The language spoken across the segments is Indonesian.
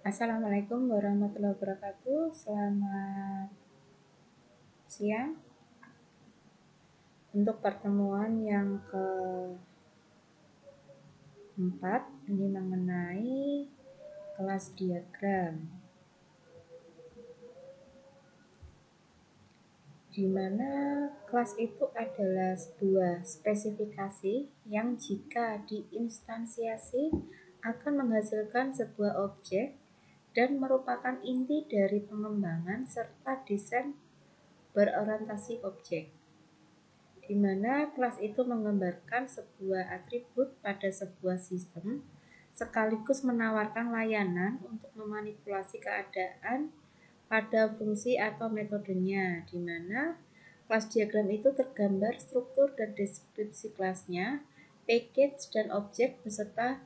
Assalamualaikum warahmatullahi wabarakatuh. Selamat siang. Untuk pertemuan yang keempat, ini mengenai kelas diagram, di mana kelas itu adalah sebuah spesifikasi yang jika diinstansiasi akan menghasilkan sebuah objek dan merupakan inti dari pengembangan serta desain berorientasi objek, di mana kelas itu menggambarkan sebuah atribut pada sebuah sistem sekaligus menawarkan layanan untuk memanipulasi keadaan pada fungsi atau metodenya, di mana kelas diagram itu tergambar struktur dan deskripsi kelasnya, package dan objek beserta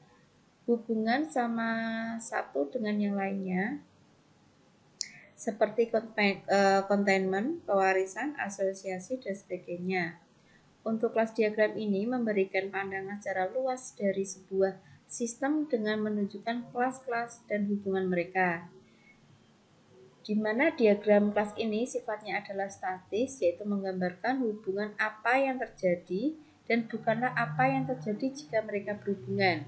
hubungan sama satu dengan yang lainnya, seperti containment, pewarisan, asosiasi, dan sebagainya. Untuk kelas diagram ini memberikan pandangan secara luas dari sebuah sistem dengan menunjukkan kelas-kelas dan hubungan mereka, di mana diagram kelas ini sifatnya adalah statis, yaitu menggambarkan hubungan apa yang terjadi dan bukanlah apa yang terjadi jika mereka berhubungan.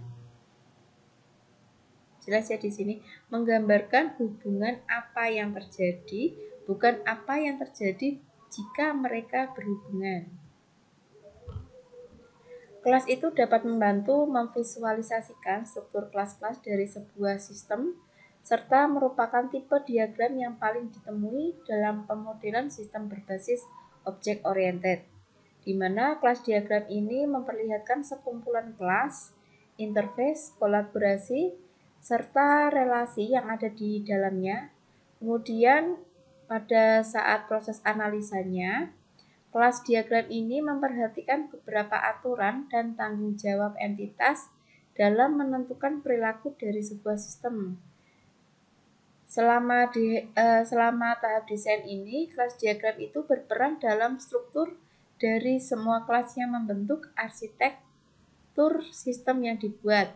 Jelas ya di sini, menggambarkan hubungan apa yang terjadi, bukan apa yang terjadi jika mereka berhubungan. Kelas itu dapat membantu memvisualisasikan struktur kelas-kelas dari sebuah sistem, serta merupakan tipe diagram yang paling ditemui dalam pemodelan sistem berbasis object oriented, di mana kelas diagram ini memperlihatkan sekumpulan kelas, interface, kolaborasi, serta relasi yang ada di dalamnya. Kemudian pada saat proses analisanya, kelas diagram ini memperhatikan beberapa aturan dan tanggung jawab entitas dalam menentukan perilaku dari sebuah sistem. Selama tahap desain ini, kelas diagram itu berperan dalam struktur dari semua kelas yang membentuk arsitektur sistem yang dibuat.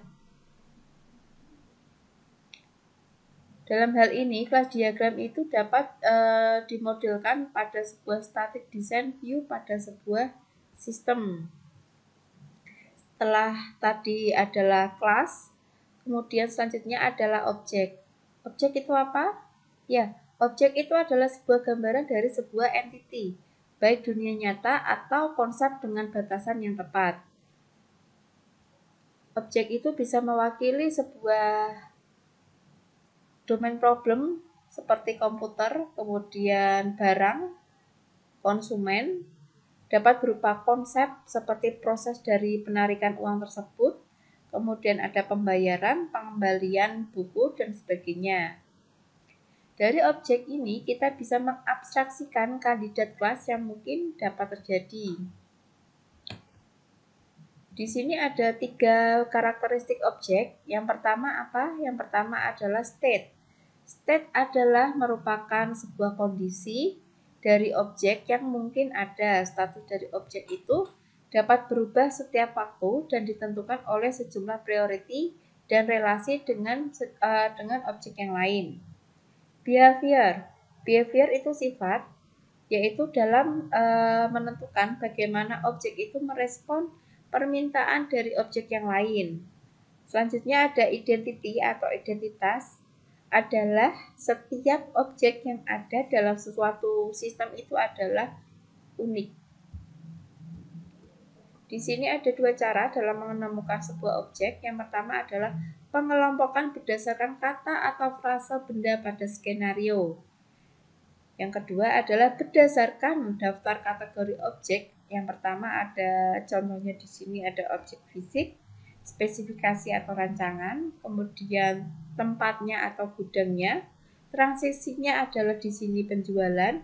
Dalam hal ini, kelas diagram itu dapat dimodelkan pada sebuah static design view pada sebuah sistem. Setelah tadi adalah kelas, kemudian selanjutnya adalah objek. Objek itu apa? Ya, objek itu adalah sebuah gambaran dari sebuah entity, baik dunia nyata atau konsep dengan batasan yang tepat. Objek itu bisa mewakili sebuah domain problem seperti komputer, kemudian barang, konsumen, dapat berupa konsep seperti proses dari penarikan uang tersebut, kemudian ada pembayaran, pengembalian buku, dan sebagainya. Dari objek ini kita bisa mengabstraksikan kandidat kelas yang mungkin dapat terjadi. Di sini ada 3 karakteristik objek. Yang pertama apa? Yang pertama adalah state. State adalah merupakan sebuah kondisi dari objek yang mungkin ada. Status dari objek itu dapat berubah setiap waktu dan ditentukan oleh sejumlah priority dan relasi dengan objek yang lain. Behavior itu sifat, yaitu dalam menentukan bagaimana objek itu merespon permintaan dari objek yang lain. Selanjutnya ada identity atau identitas, adalah setiap objek yang ada dalam suatu sistem itu adalah unik. Di sini ada 2 cara dalam menemukan sebuah objek. Yang pertama adalah pengelompokan berdasarkan kata atau frase benda pada skenario. Yang kedua adalah berdasarkan daftar kategori objek. Yang pertama ada contohnya di sini ada objek fisik, spesifikasi atau rancangan, kemudian tempatnya atau gudangnya, transaksinya adalah di sini penjualan,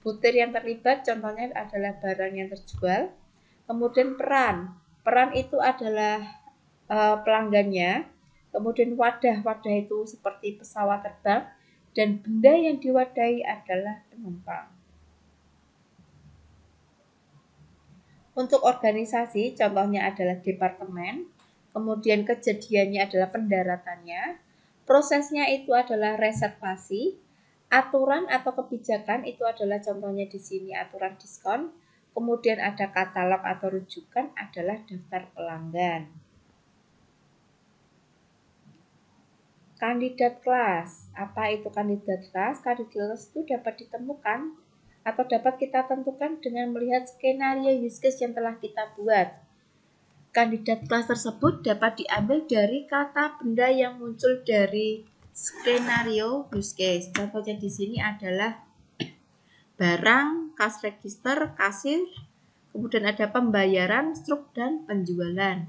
butir yang terlibat contohnya adalah barang yang terjual, kemudian peran itu adalah pelanggannya, kemudian wadah itu seperti pesawat terbang, dan benda yang diwadahi adalah penumpang. Untuk organisasi, contohnya adalah departemen, kemudian kejadiannya adalah pendaratannya, Prosesnya itu adalah reservasi. Aturan atau kebijakan itu adalah contohnya di sini aturan diskon. Kemudian ada katalog atau rujukan adalah daftar pelanggan. Kandidat kelas. Apa itu kandidat kelas? Kandidat kelas itu dapat ditemukan atau dapat kita tentukan dengan melihat skenario use case yang telah kita buat. Kandidat kelas tersebut dapat diambil dari kata benda yang muncul dari skenario use case. Contohnya di sini adalah barang, cash register, kasir, kemudian ada pembayaran, struk, dan penjualan.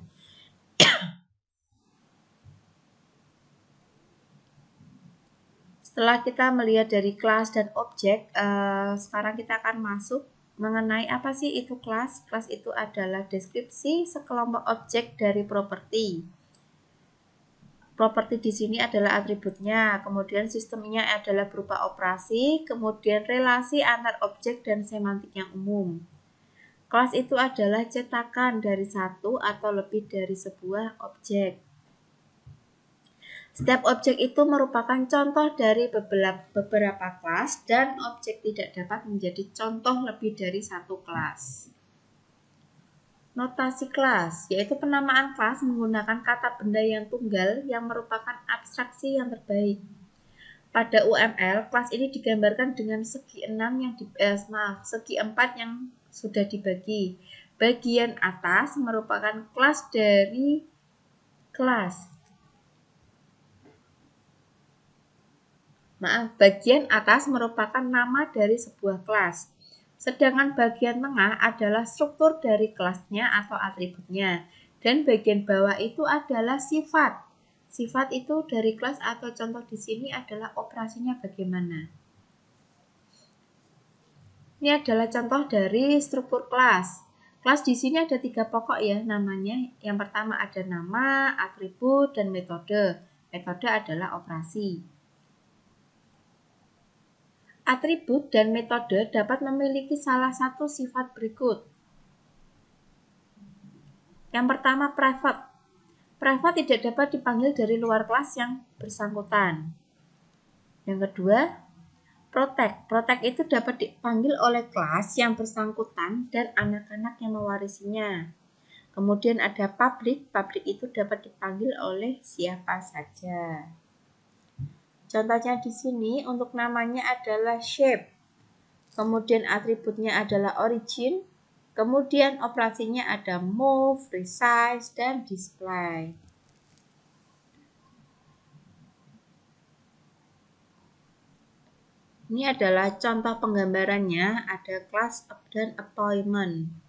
Setelah kita melihat dari kelas dan objek, sekarang kita akan masuk mengenai apa sih itu kelas. Kelas itu adalah deskripsi sekelompok objek dari properti. Properti di sini adalah atributnya, kemudian sistemnya adalah berupa operasi, kemudian relasi antar objek dan semantik yang umum. Kelas itu adalah cetakan dari satu atau lebih dari sebuah objek. Setiap objek itu merupakan contoh dari beberapa kelas dan objek tidak dapat menjadi contoh lebih dari satu kelas. Notasi kelas, yaitu penamaan kelas menggunakan kata benda yang tunggal yang merupakan abstraksi yang terbaik. Pada UML, kelas ini digambarkan dengan segi 4 yang sudah dibagi. Bagian atas merupakan kelas dari kelas. Bagian atas merupakan nama dari sebuah kelas. Sedangkan bagian tengah adalah struktur dari kelasnya atau atributnya. Dan bagian bawah itu adalah sifat. Sifat itu dari kelas atau contoh di sini adalah operasinya bagaimana. Ini adalah contoh dari struktur kelas. Kelas di sini ada 3 pokok ya namanya. Yang pertama ada nama, atribut, dan metode. Metode adalah operasi. Atribut dan metode dapat memiliki salah satu sifat berikut. Yang pertama, private. Private tidak dapat dipanggil dari luar kelas yang bersangkutan. Yang kedua, protect. Protect itu dapat dipanggil oleh kelas yang bersangkutan dan anak-anak yang mewarisinya. Kemudian ada public. Public itu dapat dipanggil oleh siapa saja. Contohnya di sini untuk namanya adalah shape. Kemudian atributnya adalah origin. Kemudian operasinya ada move, resize, dan display. Ini adalah contoh penggambarannya, ada class dan appointment.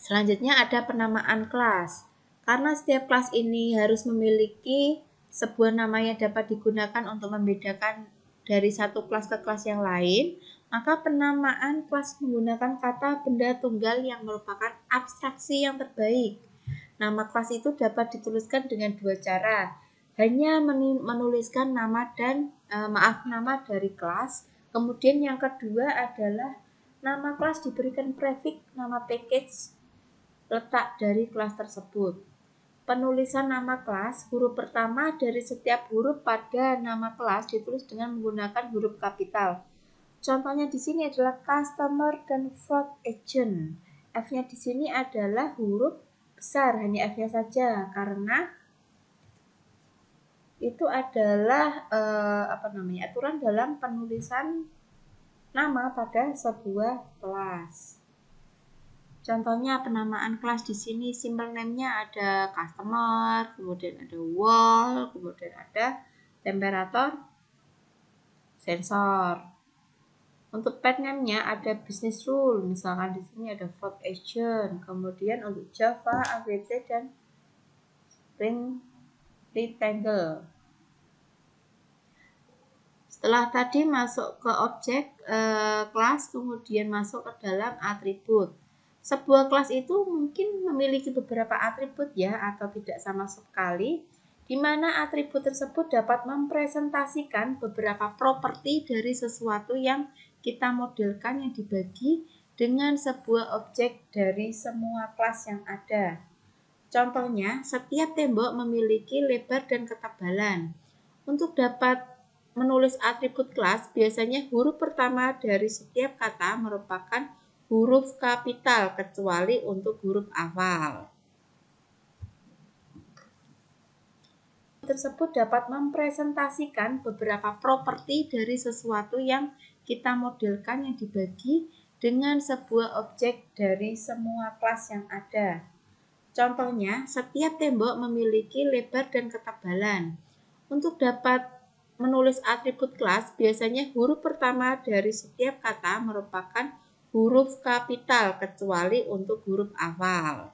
Selanjutnya ada penamaan kelas. Karena setiap kelas ini harus memiliki sebuah nama yang dapat digunakan untuk membedakan dari satu kelas ke kelas yang lain, maka penamaan kelas menggunakan kata benda tunggal yang merupakan abstraksi yang terbaik. Nama kelas itu dapat dituliskan dengan 2 cara. Hanya menuliskan nama dari kelas. Kemudian yang kedua adalah nama kelas diberikan prefix nama package letak dari kelas tersebut. Penulisan nama kelas, huruf pertama dari setiap huruf pada nama kelas ditulis dengan menggunakan huruf kapital. Contohnya di sini adalah customer dan fraud agent. F-nya di sini adalah huruf besar, hanya F-nya saja karena itu adalah aturan dalam penulisan nama pada sebuah kelas. Contohnya penamaan kelas di sini simple name-nya ada customer, kemudian ada wall, kemudian ada temperatur, sensor. Untuk pet name-nya ada business rule, misalkan di sini ada fraud agent. Kemudian untuk Java, ABC, dan Spring Rectangle. Setelah tadi masuk ke objek kelas, kemudian masuk ke dalam atribut. Sebuah kelas itu mungkin memiliki beberapa atribut ya, atau tidak sama sekali, di mana atribut tersebut dapat mempresentasikan beberapa properti dari sesuatu yang kita modelkan yang dibagi dengan sebuah objek dari semua kelas yang ada. Contohnya, setiap tembok memiliki lebar dan ketebalan. Untuk dapat menulis atribut kelas, biasanya huruf pertama dari setiap kata merupakan huruf kapital, kecuali untuk huruf awal. Tersebut dapat mempresentasikan beberapa properti dari sesuatu yang kita modelkan yang dibagi dengan sebuah objek dari semua kelas yang ada. Contohnya, setiap tembok memiliki lebar dan ketebalan. Untuk dapat menulis atribut kelas, biasanya huruf pertama dari setiap kata merupakan huruf kapital, kecuali untuk huruf awal.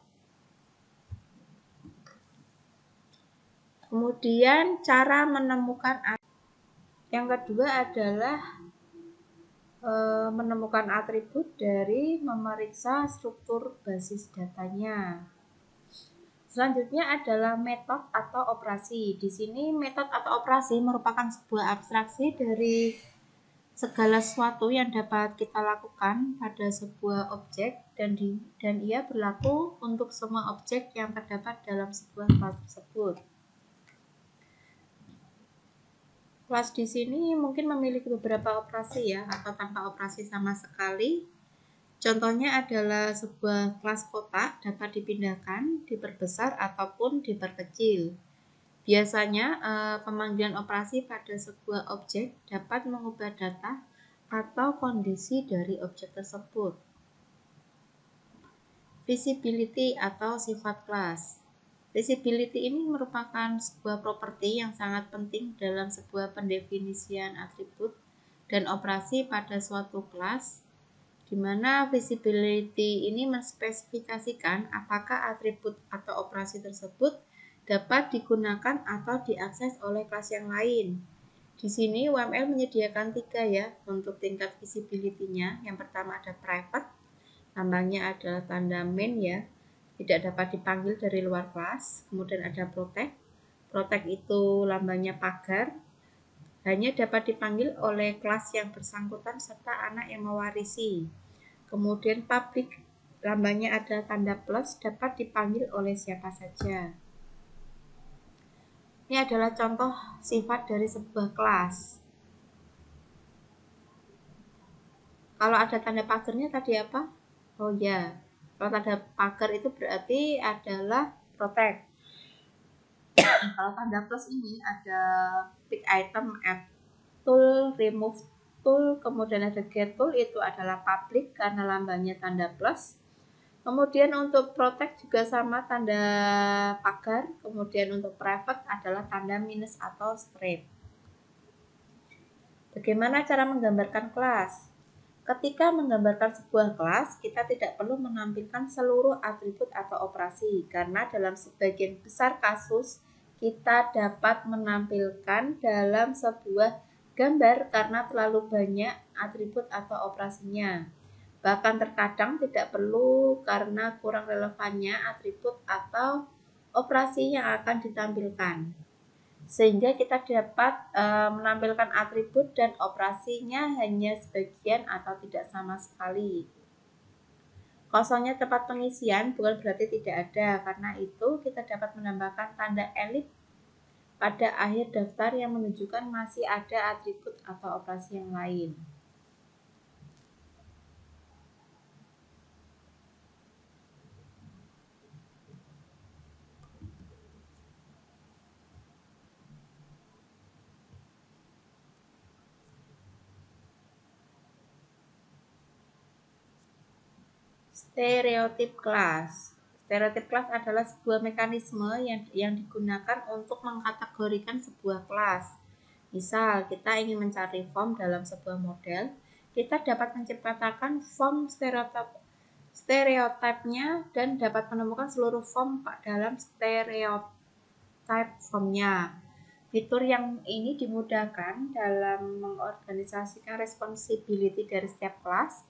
Kemudian cara menemukan yang kedua adalah menemukan atribut dari memeriksa struktur basis datanya. Selanjutnya adalah metode atau operasi. Di sini metode atau operasi merupakan sebuah abstraksi dari segala sesuatu yang dapat kita lakukan pada sebuah objek dan ia berlaku untuk semua objek yang terdapat dalam sebuah kelas tersebut. Kelas di sini mungkin memiliki beberapa operasi ya, atau tanpa operasi sama sekali. Contohnya adalah sebuah kelas kotak dapat dipindahkan, diperbesar, ataupun diperkecil. Biasanya pemanggilan operasi pada sebuah objek dapat mengubah data atau kondisi dari objek tersebut. Visibility atau sifat kelas. Visibility ini merupakan sebuah properti yang sangat penting dalam sebuah pendefinisian atribut dan operasi pada suatu kelas, di mana visibility ini menspesifikasikan apakah atribut atau operasi tersebut dapat digunakan atau diakses oleh kelas yang lain. Di sini UML menyediakan 3 ya untuk tingkat visibility-nya. Yang pertama ada private, lambangnya adalah tanda main ya, tidak dapat dipanggil dari luar kelas. Kemudian ada protect. Protect itu lambangnya pagar, hanya dapat dipanggil oleh kelas yang bersangkutan serta anak yang mewarisi. Kemudian public, lambangnya ada tanda plus, dapat dipanggil oleh siapa saja. Ini adalah contoh sifat dari sebuah kelas. Kalau ada tanda pagarnya tadi apa? Oh ya, kalau tanda pagar itu berarti adalah protect. Kalau tanda plus ini ada pick item, add tool, remove tool, kemudian ada get tool, itu adalah public karena lambangnya tanda plus. Kemudian untuk protect juga sama tanda pagar, kemudian untuk private adalah tanda minus atau strip. Bagaimana cara menggambarkan kelas? Ketika menggambarkan sebuah kelas, kita tidak perlu menampilkan seluruh atribut atau operasi, karena dalam sebagian besar kasus, kita dapat menampilkan dalam sebuah gambar karena terlalu banyak atribut atau operasinya. Bahkan terkadang tidak perlu karena kurang relevannya atribut atau operasi yang akan ditampilkan. Sehingga kita dapat menampilkan atribut dan operasinya hanya sebagian atau tidak sama sekali. Kosongnya tempat pengisian bukan berarti tidak ada, karena itu kita dapat menambahkan tanda elip pada akhir daftar yang menunjukkan masih ada atribut atau operasi yang lain. Stereotip kelas. Stereotip kelas adalah sebuah mekanisme yang digunakan untuk mengkategorikan sebuah kelas. Misal, kita ingin mencari form dalam sebuah model, kita dapat menciptakan form stereotipnya dan dapat menemukan seluruh form dalam stereotip formnya. Fitur yang ini dimudahkan dalam mengorganisasikan responsibility dari setiap kelas,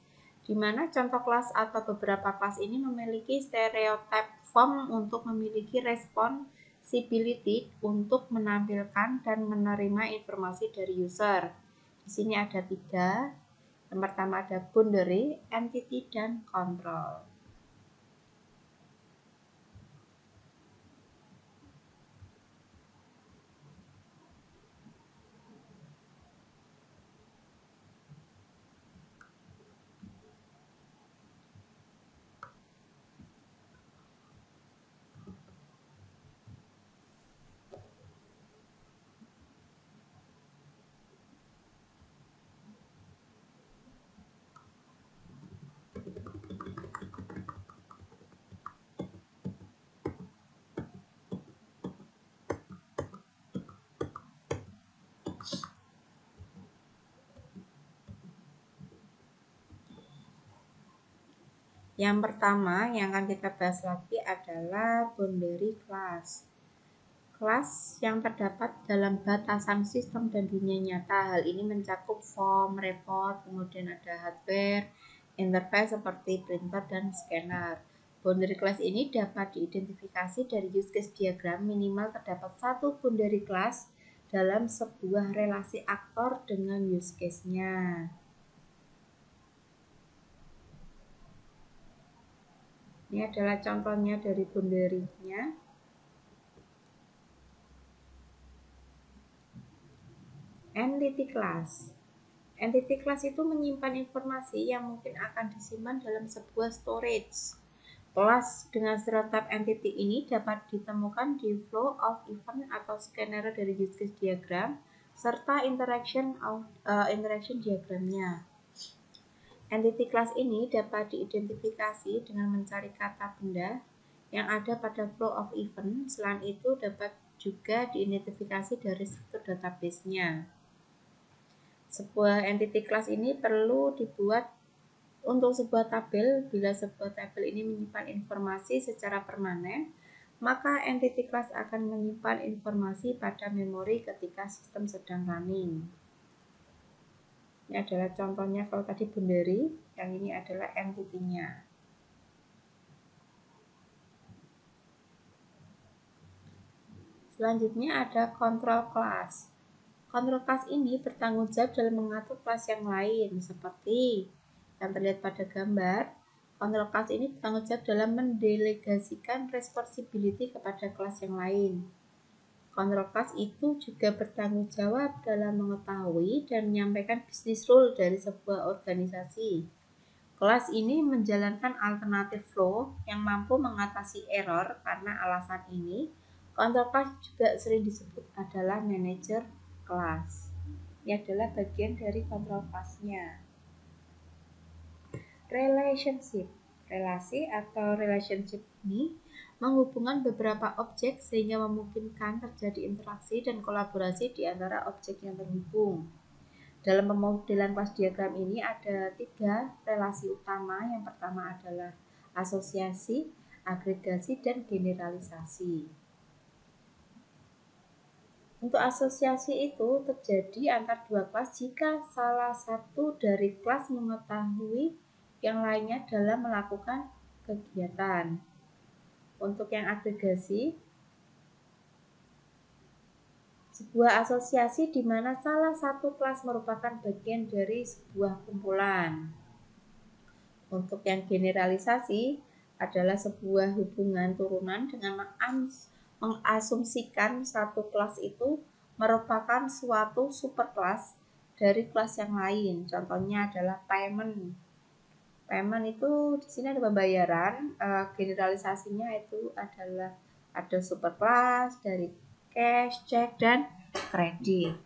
di mana contoh kelas atau beberapa kelas ini memiliki stereotip form untuk memiliki responsibility untuk menampilkan dan menerima informasi dari user. Di sini ada 3. Yang pertama ada boundary, entity, dan control. Yang pertama yang akan kita bahas lagi adalah boundary class. Kelas yang terdapat dalam batasan sistem dan dunia nyata. Hal ini mencakup form, report, kemudian ada hardware, interface seperti printer dan scanner. Boundary class ini dapat diidentifikasi dari use case diagram. Minimal terdapat satu boundary class dalam sebuah relasi aktor dengan use case-nya. Ini adalah contohnya dari boundary-nya. Entity class. Entity class itu menyimpan informasi yang mungkin akan disimpan dalam sebuah storage. Kelas dengan stereotype entity ini dapat ditemukan di flow of event atau skenario dari use case diagram serta interaction diagramnya. Entity class ini dapat diidentifikasi dengan mencari kata benda yang ada pada flow of event. Selain itu dapat juga diidentifikasi dari struktur database-nya. Sebuah entity class ini perlu dibuat untuk sebuah tabel. Bila sebuah tabel ini menyimpan informasi secara permanen, maka entity class akan menyimpan informasi pada memori ketika sistem sedang running. Ini adalah contohnya. Kalau tadi boundary, yang ini adalah entity-nya. Selanjutnya ada control class. Control class ini bertanggung jawab dalam mengatur kelas yang lain, seperti yang terlihat pada gambar. Control class ini bertanggung jawab dalam mendelegasikan responsibility kepada kelas yang lain. Control class itu juga bertanggung jawab dalam mengetahui dan menyampaikan business rule dari sebuah organisasi. Kelas ini menjalankan alternative flow yang mampu mengatasi error. Karena alasan ini, control class juga sering disebut adalah manager class. Ini adalah bagian dari control class-nya. Relationship. Relasi atau relationship ini menghubungkan beberapa objek sehingga memungkinkan terjadi interaksi dan kolaborasi di antara objek yang terhubung. Dalam pemodelan kelas diagram ini ada 3 relasi utama. Yang pertama adalah asosiasi, agregasi, dan generalisasi. Untuk asosiasi itu terjadi antar dua kelas jika salah satu dari kelas mengetahui yang lainnya dalam melakukan kegiatan. Untuk yang agregasi, sebuah asosiasi di mana salah satu kelas merupakan bagian dari sebuah kumpulan. Untuk yang generalisasi adalah sebuah hubungan turunan dengan mengasumsikan satu kelas itu merupakan suatu superkelas dari kelas yang lain. Contohnya adalah payment. Payment itu di sini ada pembayaran. Generalisasinya itu adalah ada superkelas dari cash, cek, dan kredit.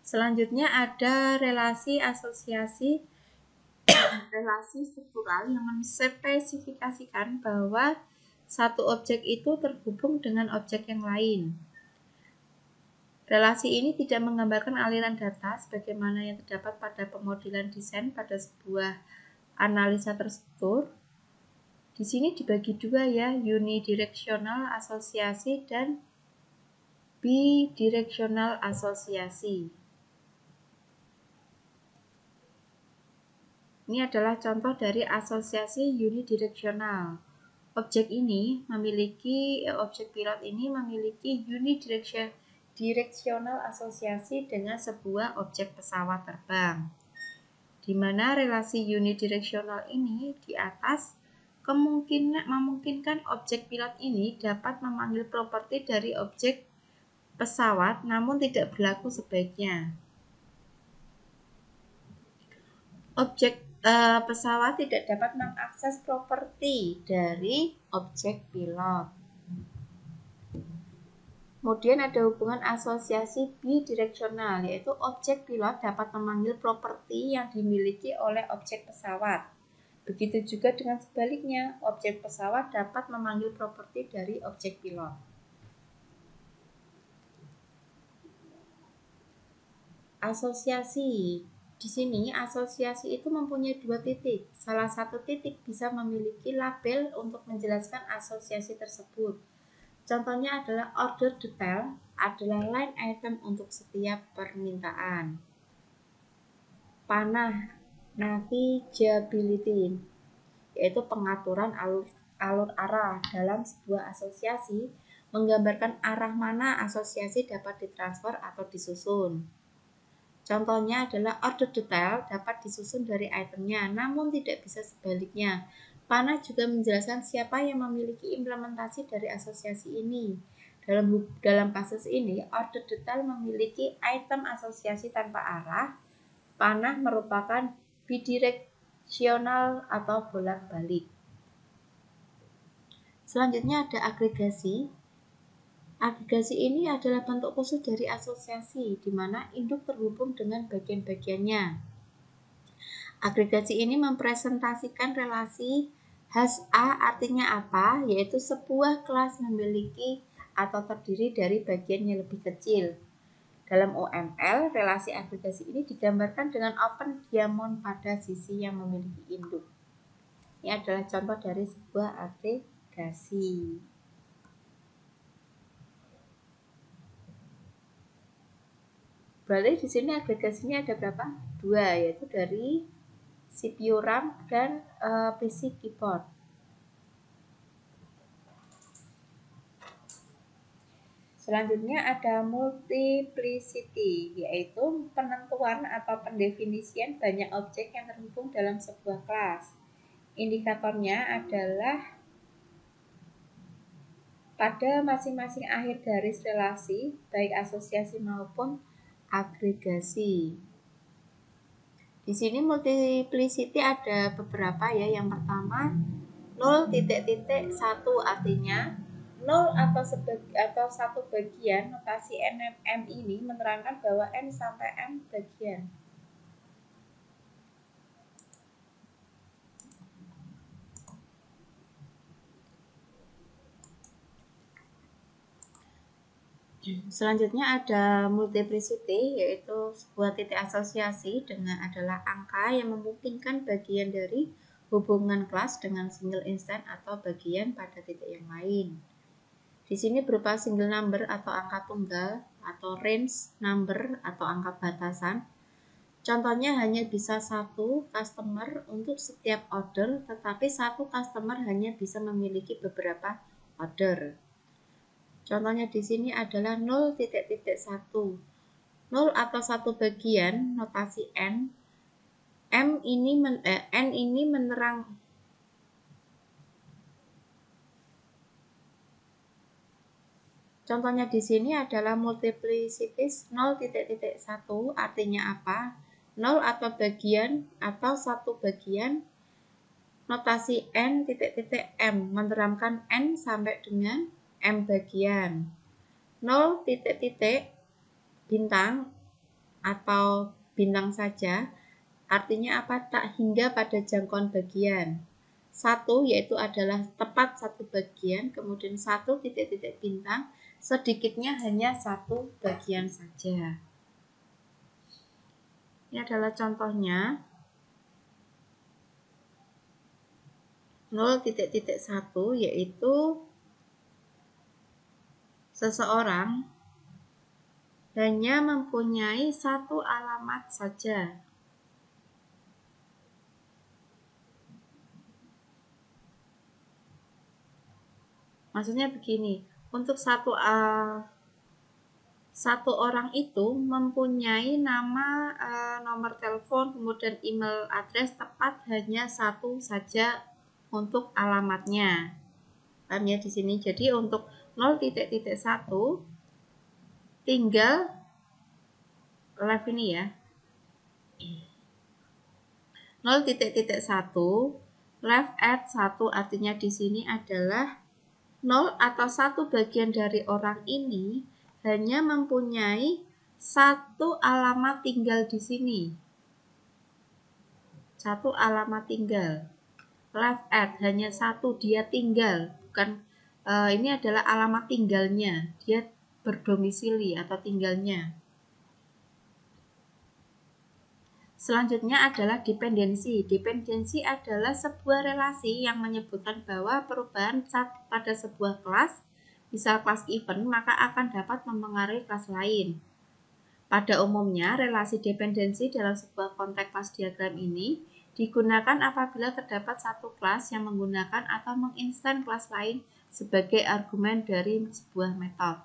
Selanjutnya ada relasi asosiasi, relasi struktural yang menspesifikasikan bahwa satu objek itu terhubung dengan objek yang lain. Relasi ini tidak menggambarkan aliran data sebagaimana yang terdapat pada pemodelan desain pada sebuah analisa terstruktur. Di sini dibagi dua ya, unidirectional asosiasi dan bidirectional asosiasi. Ini adalah contoh dari asosiasi unidirectional. Objek pilot ini memiliki bidireksional asosiasi dengan sebuah objek pesawat terbang, di mana relasi unidireksional ini di atas memungkinkan objek pilot ini dapat memanggil properti dari objek pesawat namun tidak berlaku sebaiknya. Objek pesawat tidak dapat mengakses properti dari objek pilot. Kemudian ada hubungan asosiasi bidireksional, yaitu objek pilot dapat memanggil properti yang dimiliki oleh objek pesawat. Begitu juga dengan sebaliknya, objek pesawat dapat memanggil properti dari objek pilot. Asosiasi. Di sini asosiasi itu mempunyai dua titik. Salah satu titik bisa memiliki label untuk menjelaskan asosiasi tersebut. Contohnya adalah order detail adalah line item untuk setiap permintaan. Panah navigability yaitu pengaturan alur arah dalam sebuah asosiasi, menggambarkan arah mana asosiasi dapat ditransfer atau disusun. Contohnya adalah order detail dapat disusun dari itemnya, namun tidak bisa sebaliknya. Panah juga menjelaskan siapa yang memiliki implementasi dari asosiasi ini. Dalam kasus ini, order detail memiliki item asosiasi tanpa arah. Panah merupakan bidireksional atau bolak-balik. Selanjutnya ada agregasi. Agregasi ini adalah bentuk khusus dari asosiasi, di mana induk terhubung dengan bagian-bagiannya. Agregasi ini mempresentasikan relasi has A artinya apa, yaitu sebuah kelas memiliki atau terdiri dari bagian yang lebih kecil. Dalam OML, relasi agregasi ini digambarkan dengan open diamond pada sisi yang memiliki induk. Ini adalah contoh dari sebuah agregasi. Berarti di sini agregasinya ada berapa? 2, yaitu dari CPU RAM dan PC keyboard. Selanjutnya ada multiplicity, yaitu penentuan atau pendefinisian banyak objek yang terhubung dalam sebuah kelas. Indikatornya adalah pada masing-masing akhir garis relasi, baik asosiasi maupun agregasi. Di sini multiplicity ada beberapa ya. Yang pertama 0.1 artinya 0 atau satu bagian. Notasi M ini menerangkan bahwa N sampai M bagian. Selanjutnya ada multiplicity, yaitu sebuah titik asosiasi dengan adalah angka yang memungkinkan bagian dari hubungan kelas dengan single instance atau bagian pada titik yang lain. Di sini berupa single number atau angka tunggal atau range number atau angka batasan. Contohnya hanya bisa satu customer untuk setiap order, tetapi satu customer hanya bisa memiliki beberapa order. Contohnya di sini adalah 0.1. 0 atau satu bagian, notasi N. N ini menerang Contohnya di sini adalah multiplicities 0.1 artinya apa? 0 atau bagian atau satu bagian. Notasi N.M menerangkan N sampai dengan M bagian. 0 bintang atau bintang saja artinya apa? Tak hingga pada jangkauan bagian. 1 yaitu adalah tepat satu bagian, kemudian 1 bintang sedikitnya hanya satu bagian saja. Ini adalah contohnya 0.1 yaitu seseorang hanya mempunyai satu alamat saja. Maksudnya begini, untuk satu orang itu mempunyai nama, nomor telepon, kemudian email address tepat hanya satu saja untuk alamatnya. Paham ya di sini? Jadi untuk 0.1 tinggal live ini ya. 0.1 left at 1 artinya di sini adalah 0 atau 1 bagian dari orang ini hanya mempunyai satu alamat tinggal di sini. Satu alamat tinggal. Left at hanya satu, dia tinggal, bukan ini adalah alamat tinggalnya. Dia berdomisili atau tinggalnya. Selanjutnya adalah dependensi. Dependensi adalah sebuah relasi yang menyebutkan bahwa perubahan pada sebuah kelas, misal kelas event, maka akan dapat mempengaruhi kelas lain. Pada umumnya, relasi dependensi dalam sebuah konteks kelas diagram ini digunakan apabila terdapat satu kelas yang menggunakan atau menginstan kelas lain sebagai argumen dari sebuah metode.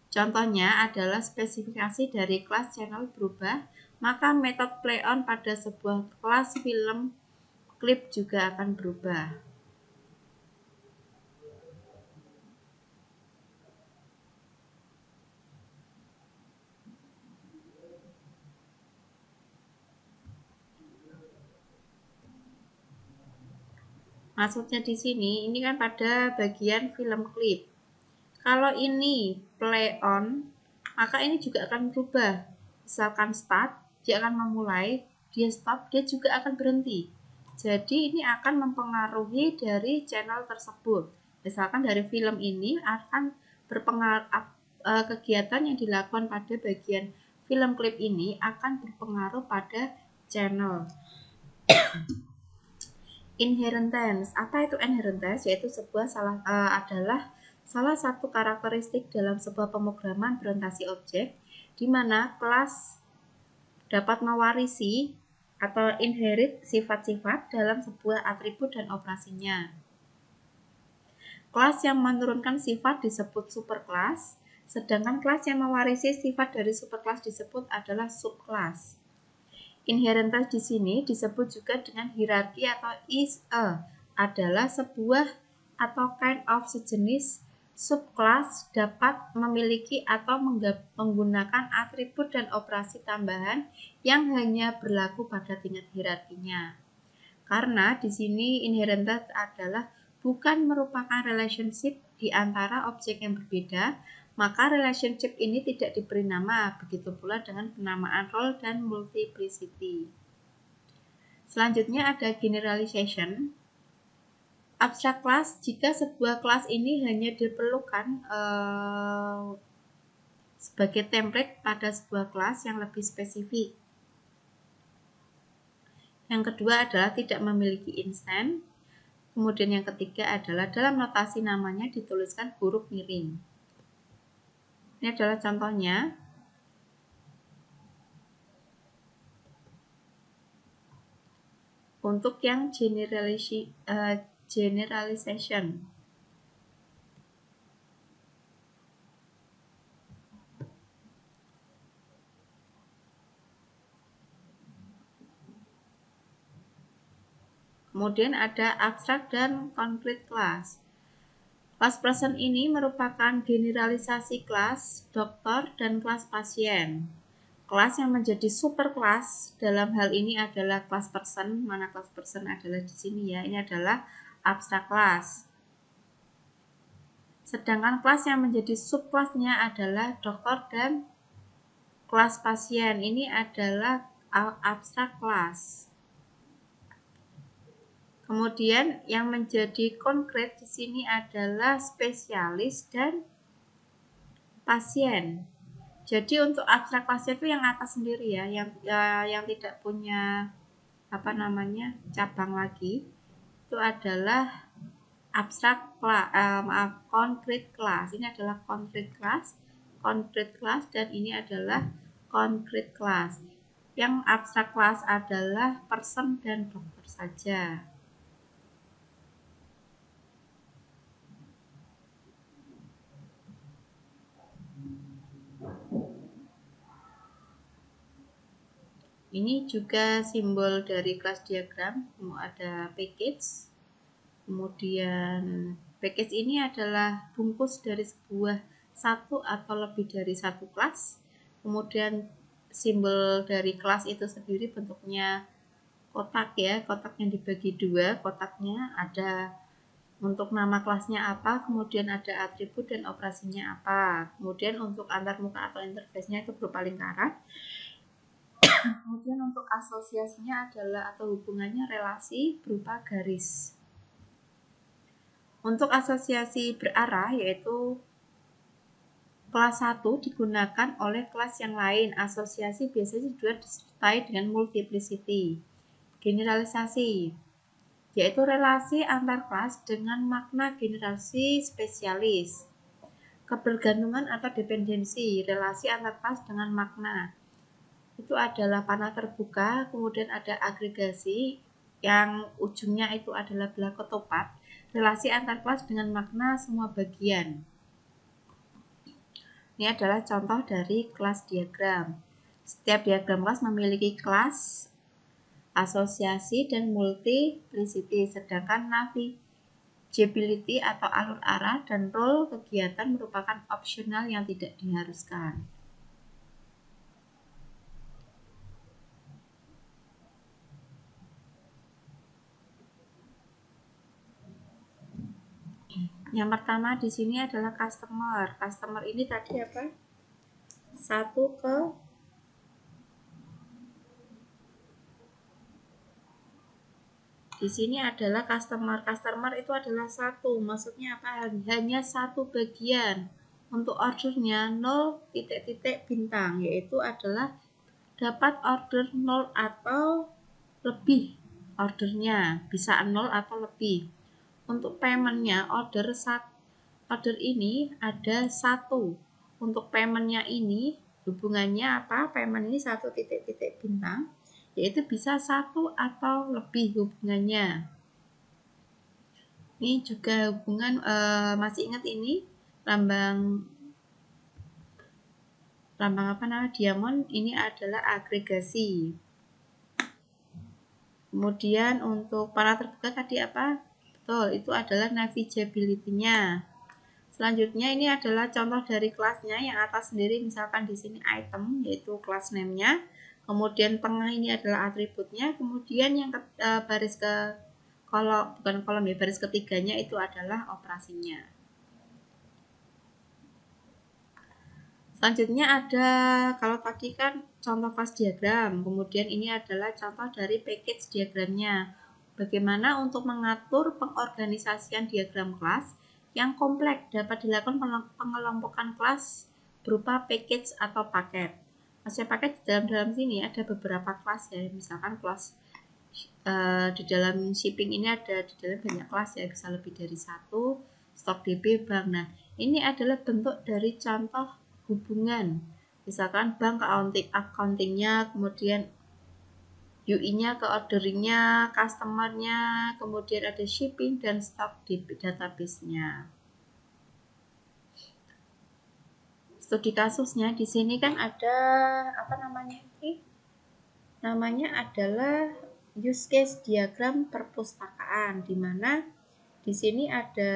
Contohnya adalah spesifikasi dari kelas channel berubah, maka metode play on pada sebuah kelas film klip juga akan berubah. Maksudnya di sini, ini kan pada bagian film klip. Kalau ini play on, maka ini juga akan berubah. Misalkan start, dia akan memulai, dia stop, dia juga akan berhenti. Jadi ini akan mempengaruhi dari channel tersebut. Misalkan dari film ini akan berpengaruh, kegiatan yang dilakukan pada bagian film klip ini akan berpengaruh pada channel. Inheritance. Apa itu inheritance? Yaitu adalah salah satu karakteristik dalam sebuah pemrograman berorientasi objek, di mana kelas dapat mewarisi atau inherit sifat-sifat dalam sebuah atribut dan operasinya. Kelas yang menurunkan sifat disebut superkelas, sedangkan kelas yang mewarisi sifat dari superkelas disebut adalah subkelas. Inheritance di sini disebut juga dengan hierarki atau adalah sebuah atau kind of sejenis subkelas dapat memiliki atau menggunakan atribut dan operasi tambahan yang hanya berlaku pada tingkat hierarkinya. Karena di sini inheritance adalah bukan merupakan relationship di antara objek yang berbeda, maka relationship ini tidak diberi nama, begitu pula dengan penamaan role dan multiplicity. Selanjutnya ada generalization. Abstract class, jika sebuah kelas ini hanya diperlukan sebagai template pada sebuah kelas yang lebih spesifik. Yang kedua adalah tidak memiliki instan. Kemudian yang ketiga adalah dalam notasi namanya dituliskan huruf miring. Ini adalah contohnya. Untuk yang generalization. Kemudian ada abstrak dan concrete class. Kelas person ini merupakan generalisasi kelas dokter dan kelas pasien. Kelas yang menjadi superkelas dalam hal ini adalah kelas person, mana kelas person adalah di sini ya, ini adalah abstrak kelas. Sedangkan kelas yang menjadi subkelasnya adalah dokter dan kelas pasien, ini adalah abstrak kelas. Kemudian yang menjadi konkret di sini adalah spesialis dan pasien. Jadi untuk abstrak kelasnya itu yang atas sendiri ya, yang tidak punya cabang lagi, itu adalah abstrak konkret kelas. Ini adalah konkret kelas, dan ini adalah konkret kelas. Yang abstrak kelas adalah person dan dokter saja. Ini juga simbol dari kelas diagram, ada package. Kemudian package ini adalah bungkus dari sebuah satu atau lebih dari satu kelas. Kemudian simbol dari kelas itu sendiri bentuknya kotak ya, kotaknya dibagi dua, kotaknya ada untuk nama kelasnya apa, kemudian ada atribut dan operasinya apa. Kemudian untuk antarmuka atau interface-nya itu berupa lingkaran. Kemudian untuk asosiasinya adalah atau hubungannya relasi berupa garis. Untuk asosiasi berarah yaitu kelas 1 digunakan oleh kelas yang lain. Asosiasi biasanya juga disertai dengan multiplicity. Generalisasi yaitu relasi antar kelas dengan makna generasi spesialis. Kebergantungan atau dependensi, relasi antar kelas dengan makna. Itu adalah panah terbuka, kemudian ada agregasi yang ujungnya itu adalah belah ketupat, relasi antar kelas dengan makna semua bagian. Ini adalah contoh dari kelas diagram. Setiap diagram kelas memiliki kelas, asosiasi, dan multiplicity, sedangkan navigability atau alur arah dan role kegiatan merupakan opsional yang tidak diharuskan. Yang pertama di sini adalah customer. Customer ini tadi apa? Satu ke di sini adalah customer. Customer itu adalah satu. Maksudnya apa? Hanya satu bagian. Untuk ordernya 0 titik-titik bintang, yaitu adalah dapat order 0 atau lebih. Ordernya bisa 0 atau lebih. Untuk paymentnya order ini ada satu. Untuk paymentnya ini hubungannya apa? Payment ini satu titik-titik bintang, yaitu bisa satu atau lebih hubungannya. Ini juga hubungan masih ingat ini lambang apa namanya diamond, ini adalah agregasi. Kemudian untuk panah terbuka tadi apa? Betul, itu adalah navigability-nya. Selanjutnya ini adalah contoh dari kelasnya. Yang atas sendiri misalkan di sini item yaitu kelas name-nya. Kemudian tengah ini adalah atributnya. Kemudian yang baris ke kolom, bukan kolom ya, baris ketiganya itu adalah operasinya. Selanjutnya ada, kalau tadi kan contoh kelas diagram, kemudian ini adalah contoh dari package diagramnya. Bagaimana untuk mengatur pengorganisasian diagram kelas yang kompleks dapat dilakukan pengelompokan kelas berupa package atau paket. Maksudnya paket di dalam sini ada beberapa kelas ya, misalkan kelas di dalam shipping ini ada di dalam banyak kelas ya, bisa lebih dari satu, stok DB, bank. Nah, ini adalah bentuk dari contoh hubungan. Misalkan bank ke accounting-nya, kemudian UI-nya ke orderingnya, customer-nya, kemudian ada shipping dan stok di database-nya. Studi kasusnya di sini kan ada apa namanya ini? Namanya adalah use case diagram perpustakaan, di mana di sini ada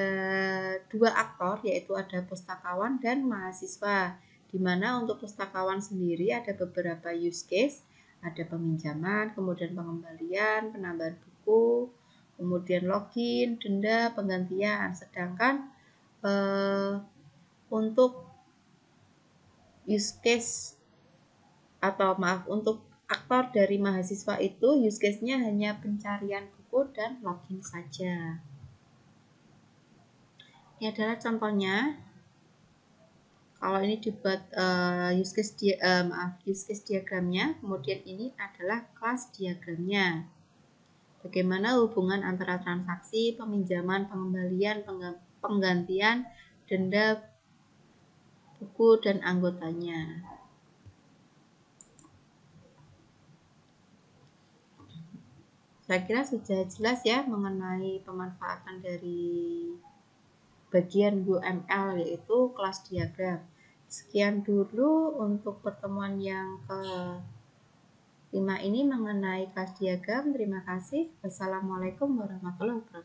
dua aktor, yaitu ada pustakawan dan mahasiswa. Di mana untuk pustakawan sendiri ada beberapa use case, ada peminjaman, kemudian pengembalian, penambahan buku, kemudian login, denda, penggantian. Sedangkan untuk use case atau maaf untuk aktor dari mahasiswa itu use case-nya hanya pencarian buku dan login saja. Ini adalah contohnya. Kalau ini dibuat use case diagramnya, kemudian ini adalah kelas diagramnya. Bagaimana hubungan antara transaksi, peminjaman, pengembalian, penggantian, denda, buku, dan anggotanya. Saya kira sudah jelas ya mengenai pemanfaatan dari bagian UML yaitu kelas diagram. Sekian dulu untuk pertemuan yang 5 ini mengenai kelas diagram. Terima kasih. Wassalamualaikum warahmatullahi wabarakatuh.